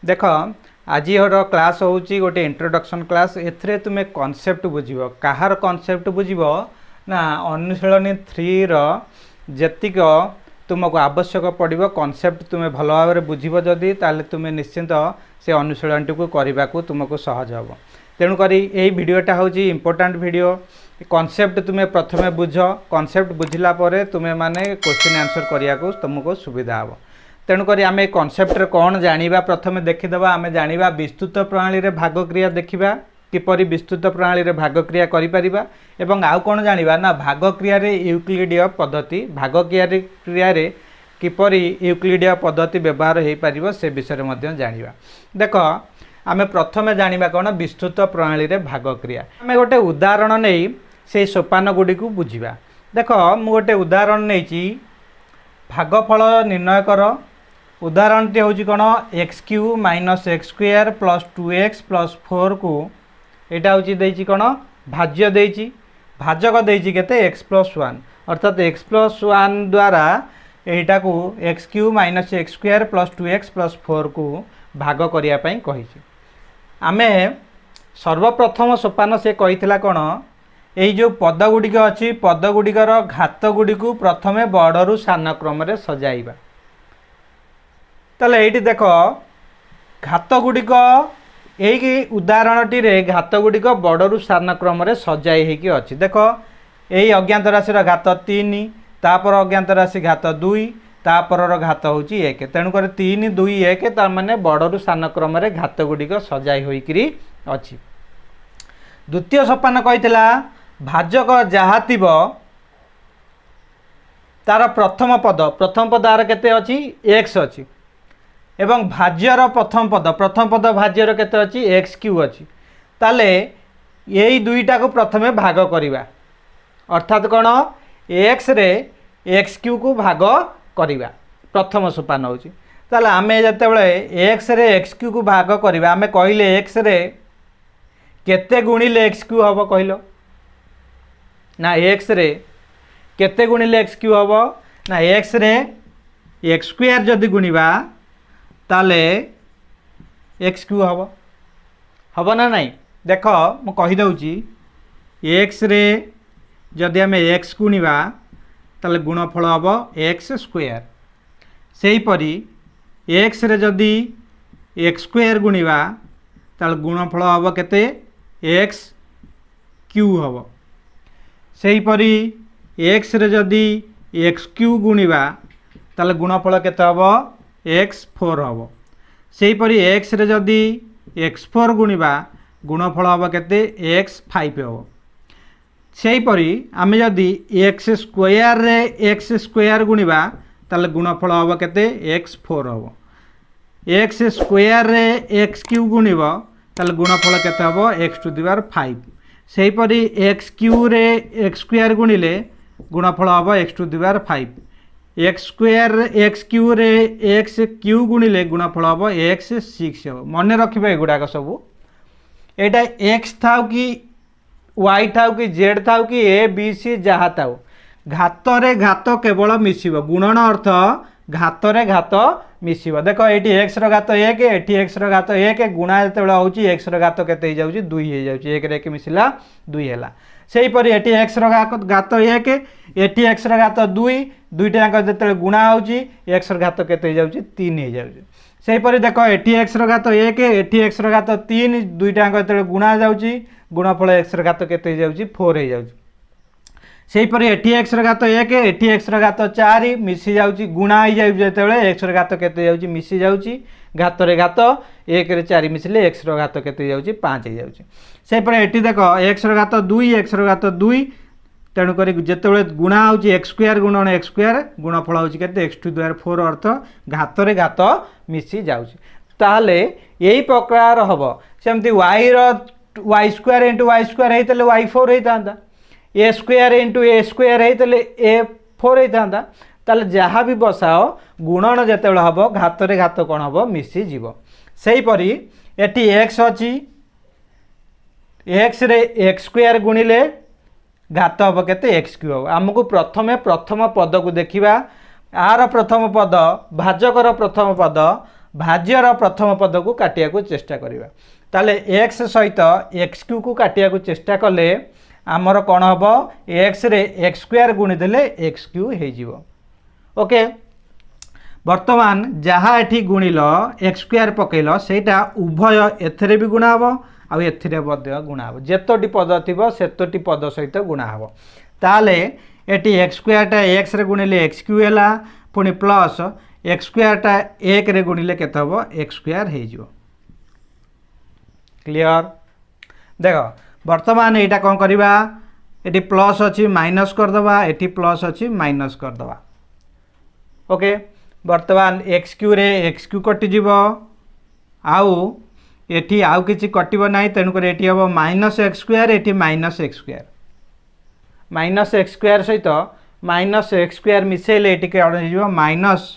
देख आज क्लास हूँ गोटे इंट्रोडक्शन क्लास एथरे तुम्हें कॉन्सेप्ट बुझीब कहार कॉन्सेप्ट बुझीब ना अनुशीलनी 3 जेतिक तुमको आवश्यक पड़ो कॉन्सेप्ट तुम्हें भल भाव में बुझीब जदि ताले तुम्हें निश्चिंत से अनुशीलनी को करने को तुमको सहज हम तेणुक यही भिडटा हूँ इम्पोर्टाट भिडियो कॉन्सेप्ट तुम्हें प्रथमे बुझ कॉन्सेप्ट बुझिला परे तुम्हें माने क्वेश्चन आंसर करने को तुमको सुविधा हम तेणुक आम कॉन्सेप्ट कौन जाना प्रथम देखीदे आम जाना विस्तृत प्रणाली रे भागक्रिया देखा किपरि विस्तृत प्रणाली रे भागक्रिया करिपरिबा एवं आउ कौन जाना ना भागक्रिया रे यूक्लिडीय पद्धति भागक्रिया रे किपरि यूक्लिडीय पद्धति व्यवहार हो पार से विषय में जाना देख आम प्रथम जाना कौन विस्तृत प्रणाली रे भागक्रिया आम गोटे उदाहरण नहीं से सोपान गुड़ी को बुझा देख मु गोटे उदाहरण नहीं भागफल निर्णय कर उदाहरण टी हूँ कौन x Q minus x square plus 2x plus 4 को यहाँ हूँ कौन भाज्य देती भाजक देती केते x प्लस 1 अर्थात x प्लस 1 द्वारा यहाँ को x Q minus x square plus 2x plus 4 को भाग करने कही आम सर्वप्रथम सोपान से कही कौन यही जो पद गुड़िक अच्छी पद गुड़िकर घात गुड़ी को प्रथमे बड़रू सान क्रम सजाइबा ताले ये देख घात गुड़िक यही उदाहरणटी घात गुड़िक बड़रू सान क्रम सजाई हो अच्छी देख यही अज्ञात राशि घात 3 तापर अज्ञात राशि घात 2 तापर घात हूँ 1 तेणुक 3 2 1 तार माने बड़रू सान क्रम घात गुड़िक सजाई होकरी अच्छी द्वितीय सोपान कही भाजक जहाँ थी तार प्रथम पद आर केते अच्छी x अच्छी एवं भाज्यर प्रथम पद भाज्यर केते अच्छी एक्स क्यू अच्छी ताले यही दुईटा को प्रथमे भाग करवा अर्थात कौन एक्स रे एक्स क्यू को भाग करवा प्रथम सोपान हूँ ताले आमे जतेबेले एक्स रे एक्स क्यू को भाग करवा आमे कहले एक्स रे केते गुणिले एक्स क्यू हम कहल ना एक्स रे केते गुणिले एक्स क्यू हम ना एक्स रे एक्स स्क्वायर जदि गुणिबा ताले एक्स क्यू हम ना नहीं देख मु कहीदे एक्स रे जदि आम एक्स गुणिबा ताले गुणफल हम एक्स स्क्वायर सेहीपरि एक्स रे जदि एक्स स्क्वायर गुणिबा ताले गुणफल हम केते एक्स क्यू हम सेहीपरि एक्स रे जदि एक्स क्यू गुणिबा ताले गुणफल केते हम x4 हम सेहीपरि एक्स रे जदि x4 गुणिबा गुणफल हम केते x5 हम सेहीपरि आमे जदि एक्स स्क्वायर रे एक्स स्क्वायर गुणिबा ताले गुणफल हम केते x4 हम एक्स स्क्वायर रे एक्स क्यू गुणिब ताले गुणफल केते हम x5 सेहीपरि एक्स क्यू रे एक्स स्क्वायर गुणिले गुणफल हम x5 x square x Q रे एक्स क्यू गुणिले गुणफल हम x6 हम मन रखिबा एगुड़ाक सब एटा एक्स था कि वाई था कि जेड था कि ए बी सी जहाँ था घात रे घात केवल मिसिब गुणन अर्थ घात रे घात मिसिब देख ये एक्स घात 1 एटी एक्स घात 1 गुणा जो होची एक्स घात केते हो जाउची 2 हो जाउची 1 रे 1 मिसिला 2 हैला सेहीपरि एटी एक्स घात 1 एटी एक्स घात 2 दुईटा जो गुणा होची एक्स घात केते हो जाउची 3 हो जाउची सेहीपरि देख एटी एक्स घात 1 एटी एक्स घात 3 दुईटा जो गुणा जाउची गुणफल एक्स घात केते हो जाउची 4 हो जाउची सेहीपरि एटी एक्स घात 1 एटी एक्स घात 4 मिसी जाउची गुणा हो जाउची जेतेबेले एक्स घात केते जाउची मिसी जाउची घात रे घात 1 रे 4 मिसिले एक्स घात केते जाउची 5 हो जाउची सेहीपरि एटी देख एक्स घात 2 एक्स घात 2 तेणुक जिते गुणा होची एक्स स्क्वायर गुणन एक्स स्क्वायर गुणफल होची केते एक्स टू द्वारा 4 अर्थ घात रे घात मिसी जाउची ताहले यही प्रकार हबो सेमती y रो y square into y square हेतले y4 हेतांदा a square into a square हेतले a4 हेतांदा ताले जहाँ भी बसाओ गुणन जेतेबेले हबो घात रे घात कोन हबो मिसी जीवो सेहीपरि एटी x अछि एक्स रे एक्स स्क्वायर गुणिले घात हम केते एक्स क्यू हम आमको प्रथम पद को देखा आर प्रथम पद भाजकर प्रथम पद भाज्यर प्रथम पद को काटिया को चेष्टा करिबा ताले x सहित एक्स क्यू को काटिया को चेष्टा कले आमर कौन हम एक्स रे एक्स स्क्वायर गुणी देले एक्स क्यू हो जिवो। ओके वर्तमान जहाँ एठी गुणिल एक्स स्क्वायर पकेल सेटा उभय एथरे भी गुणा हम आउ एथिरे मध्य गुणा हम जेतोटी पद थिबो सेतोटी पद सहित गुणा हम ताले एटी एक्स स्क्वायरटा एक्स रे गुणिले एक्स क्यू हैला पुणी प्लस एक्स स्क्वायरटा एक रे गुणिले केते हबो एक्स स्क्वायर हो जिवो। क्लियर देख वर्तमान एटा कौन करवा एटी प्लस अच्छी माइनस करदबा एटी प्लस अच्छी माइनस करदबा। ओके वर्तमान एक्स क्यू रे एक्स क्यू कटिଯିव आउ एटी आउ किछि कटिबो नाही तेणुक एटी हम minus x square eighty minus x square minus x square सहित माइनस एक्स स्क्वायर मिसेले एटी कौन हो माइनस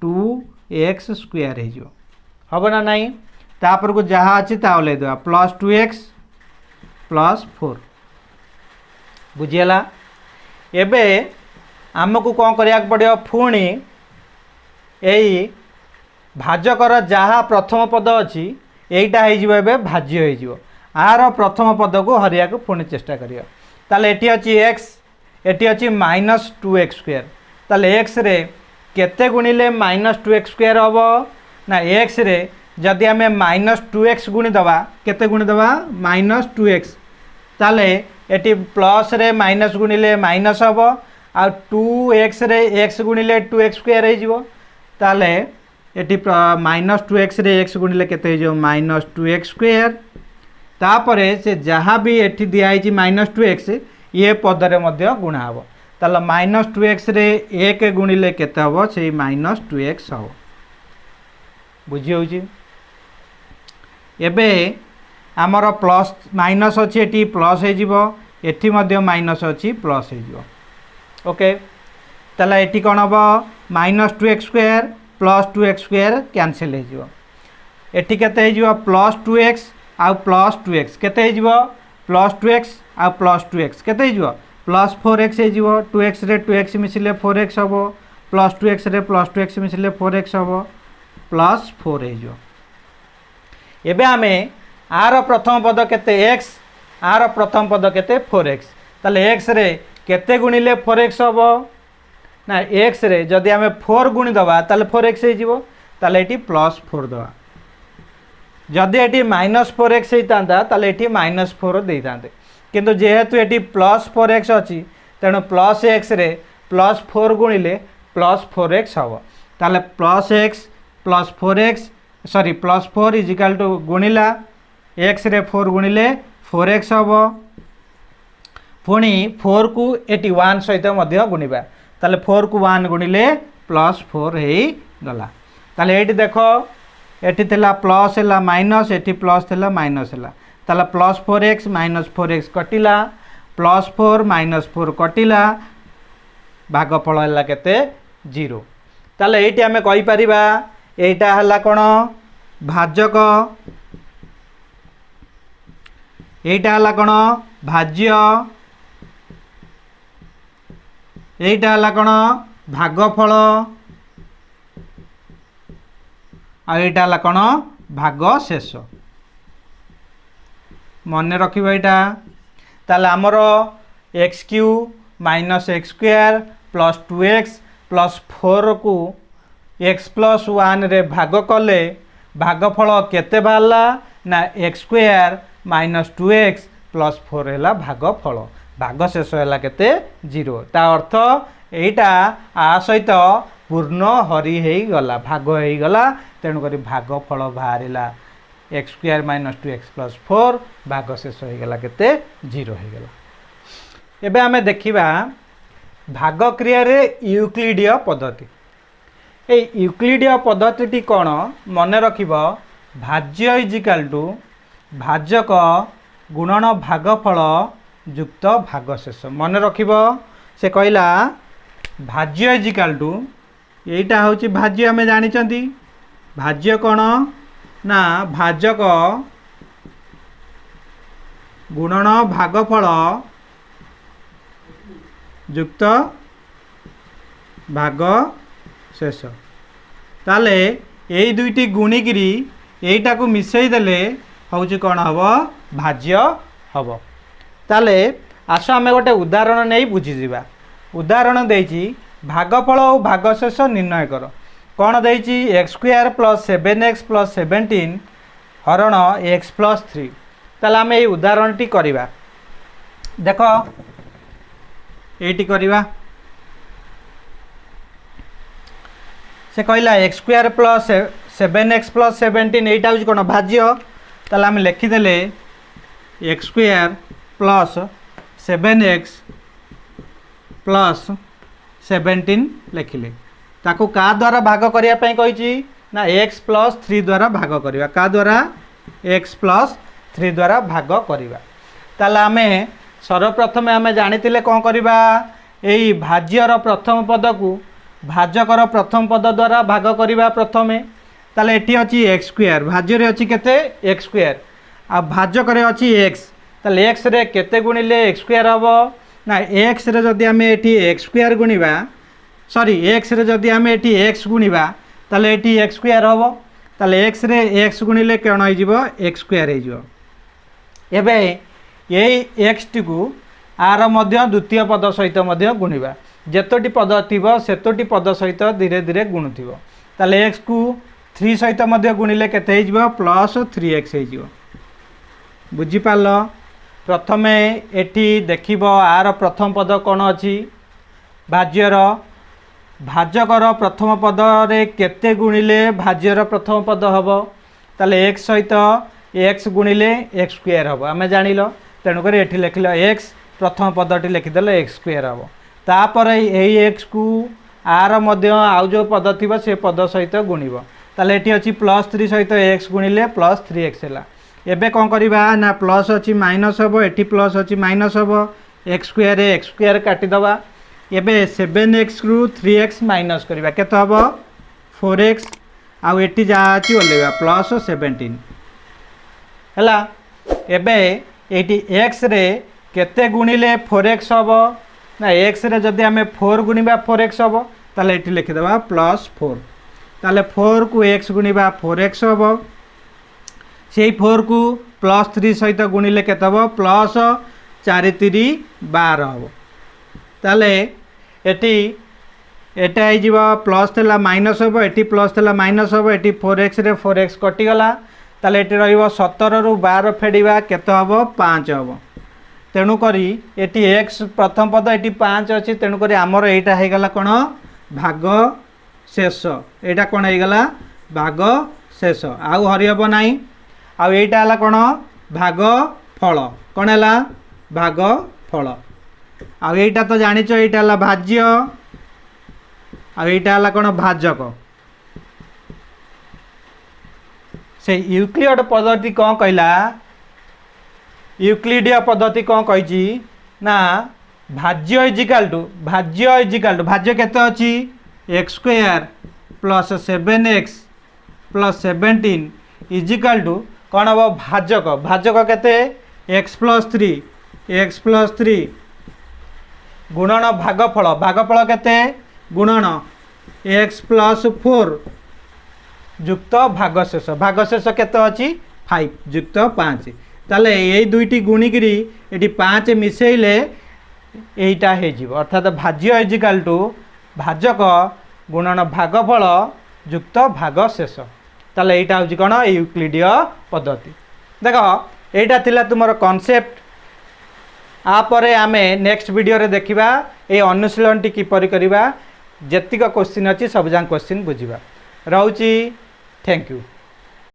2x स्क्वायर हो हम ना नहीं तापर को जहाँ अच्छी ओल्लै देवा प्लस 2x प्लस 4 बुझीगला। एबे आमको कौन करिया पड़ियो पुणी यही भाजकर जहाँ प्रथम पद अच्छी यहीटा हो भाज्य हो आर प्रथम पद को हरिया को पुणी चेष्टा करियो ताले एटी अच्छी x एटी अच्छी माइनस 2x स्क्वायर ताले x रे केते गुणिले माइनस 2x स्क्वायर हम ना x रे जदि आम माइनस 2x गुणी दबा केते गुणी दबा माइनस 2x ताले एटी प्लस रे माइनस गुणिले माइनस हम आ 2x रे x गुणिले 2x स्क्वायर हो ताले एटी माइनस 2x रे x गुणिले केते हो माइनस 2x स्क्वायर तापरे से जहाँ भी एटी दिखाई माइनस 2x ये पदरे मध्य गुणा हम ताला माइनस 2x रे 1 गुणिले केते हम से माइनस 2x हम बुझी होउची। एबे आमर प्लस माइनस अच्छी एटी प्लस हो एटी मध्य माइनस अच्छी प्लस हो। ओके ताला एटी कौन हम minus 2x square plus 2x square cancel हो एटी केते हो प्लस 2x आउ प्लस 2x केते हो प्लस 2x आउ प्लस 2x केते हो प्लस 4x हो 2x रे 2x मिसिले 4x हम प्लस 2x रे प्लस 2x मिसिले 4x हम प्लस 4 हो। एबे आमे आर प्रथम पद केते x आर प्रथम पद केते 4x ताले x रे केते गुणिले 4x हम ना x रे जदि आमे 4 गुणी दबा ताले 4x हो जिवो ताले एटी प्लस 4 दबा जदि एटी माइनस 4x होता ताले एटी माइनस 4 देइतांते किंतु जेहेतु एटी प्लस 4x अच्छी तेणु प्लस x रे प्लस 4 गुणिले प्लस 4x हम ताले plus x plus 4x sorry plus 4 is equal to गुणिला x रे 4 गुणिले 4x हम पुणी 4 को 81 सहित मध्य गुणिबा ताले 4 को 1 गुणिले प्लस 4 हो गला ताले एटी देख एटी थिला प्लस है माइनस एटी प्लस थिला माइनस है ताला प्लस 4x माइनस 4x कटिला प्लस 4 माइनस 4 कटिला भागफल है केते 0 ताले एटी आमे कहि परिबा एटा हला कोन भाजक एटा हला कोन भाज्य एटा हला कोन भागफल आ एटा हला कोन भाग शेष मन रखिबा एटा ताले हमर x Q minus x square plus 2x plus 4 को x प्लस 1 रे भाग कले भागफल केते बाहला ना x square minus 2x plus 4 है भागफल भाग शेष है केते 0 ता अर्थ एटा आ सहित पूर्ण हरि हो गला भाग हो गला तेणुक भागफल बाहरिला x square minus 2x plus 4 भाग शेष हो गला केते 0 हो गला। एबे आमे देखिबा भाग क्रिया रे यूक्लिडीय पद्धति ए यूक्लिडीय पद्धति कौन मन रखिब भाज्य इज इक्वल टू भाजक गुणन भागफल युक्त भागशेष मन रखिब से कहला भाज्य इज इक्वल टू यहीटा हूँ भाज्य आम जानी भाज्य कौन ना भाजक गुणन भागफल युक्त भाग शेष ताले यही दुईटी गुणिकी यहीटा को मिसई देले हूँ कौन हम भाज्य हम। ताले आस आम गोटे उदाहरण नहीं बुझीजा। उदाहरण देती भागफल और भागशेष निर्णय कर। कौन देती x square plus 7x plus 17 हरण x प्लस 3। ताले आम ये उदाहरण टी करवा। देख ये करवा से कहला x square plus 7x plus 17 यहीटा हूँ कौन भाज्य। ताले आम लिखिदेले x square plus 7x plus 17 लिखिले ताकू का द्वारा भाग करने कही ना x प्लस 3 द्वारा भाग करवा। का द्वारा x प्लस 3 द्वारा भाग करवा। ताले आम सर्वप्रथम आम जानी कौन करवा यही भाज्यर प्रथम पद को भाजकर प्रथम पद द्वारा भाग करवा प्रथमे। ताले एटी अच्छी एक्स स्क्वायर भाज्य अच्छी केते एक्स स्क्वायर आ भाजकर अच्छी एक्स। ताले एक्स रे केते गुणिले एक्स स्क्वायर हम ना एक्स रे जदि आम एटी एक्स स्क्वायर गुणिबा सॉरी एक्स रे जदि आम एटी एक्स गुणिबा ताले एटी एक्स स्क्वायर हम। ताले एक्स रे एक्स गुणिले कौन हो एक्स स्क्वायर हो। एबे यही एक्स टी को आर मध्य द्वितीय पद सहित मध्य गुणिबा। जेतोटी पद थिबो सेतोटी पद सहित धीरे धीरे गुणुथिबो। ताले एक्स को 3 सहित मध्य गुणिले केते हो प्लस 3x हो। बुझीपाल। प्रथमे एटी देखिब आर प्रथम पद कौन अच्छी भाज्यर भाजकर प्रथम पद रे केते गुणिले भाज्यर प्रथम पद हम। ताले x सहित x गुणिले एक्स स्क्वायर हम आम जानिल। तेणुक ये लिखिल x प्रथम पदटी लिखिदेल एक्स स्क्वायर हम। तापर यही एक्स को आर मध्य आउ जो पद थी से पद सहित गुणिब। ताले ये अच्छी प्लस 3 सहित एक्स गुणिले प्लस 3x है। एबे कौन करवा ना प्लस अच्छी माइनस हम एटी प्लस अच्छी माइनस हम एक्स स्क्वायर काटिदवा। एबे 7x रु 3x माइनस करवा केते हम 4x आउ एटी जहाँ अच्छी ओल्लेवा प्लस 17 है। एबे एटी x रे केते गुणिले 4x हम ना x रे जदि आम 4 गुणिबा 4x हम ताले एटी लिखिदेवा प्लस 4। ताले 4 को x गुणिबा 4x हम से 4 को प्लस 3 सहित गुणिले केते हम प्लस 4 3 12 हम। ताले एटी एटा हो प्लस थेला माइनस हम एटी प्लस थेला माइनस हम एटी 4x रे 4x कटिगला। ताले एटी रहिबो 17 रु 12 फेडिबा केते हम 5 हम। तेणुक एटी एक्स प्रथम पद एटी 5 अच्छी तेणुक आमर एटा होगला कौन भाग शेष। एटा कौन होगला भाग शेष आउ हरिहब नाई। आउ एटा हला कौन भाग फल कौन है भाग फल। आउ एटा तो जानिच एटा हला भाज्य आउ एटा हला कौन भाजक। से यूक्लिड पद्धति कौन कहला यूक्लिडीय पद्धति कौन कही ना भाज्य इजिकाल टू भाज्य केते अच्छी x square plus 7x plus 17 is equal to कौन हम भाजक केते x प्लस 3 गुणन भागफल केते गुणन x प्लस 4 युक्त भागशेष केते अच्छी 5 युक्त 5। ताले ये दुईटी गुणिकी ये 5 मिसेले यहीटा हो अर्थात भाज्य इजिकाल टू भाजक गुणन भागफल युक्त भागशेष। ताले यहीटा हूँ कौन यूक्लिडीय पद्धति। देख यहीटा थिला तुमर कॉन्सेप्ट। आपरे आमे नेक्स्ट वीडियो रे देखिबा ए अनुशीलन टी किपरि करिबा जेतिक क्वेश्चन अछि सब जान क्वेश्चन बुझिबा। रहउची थैंक यू।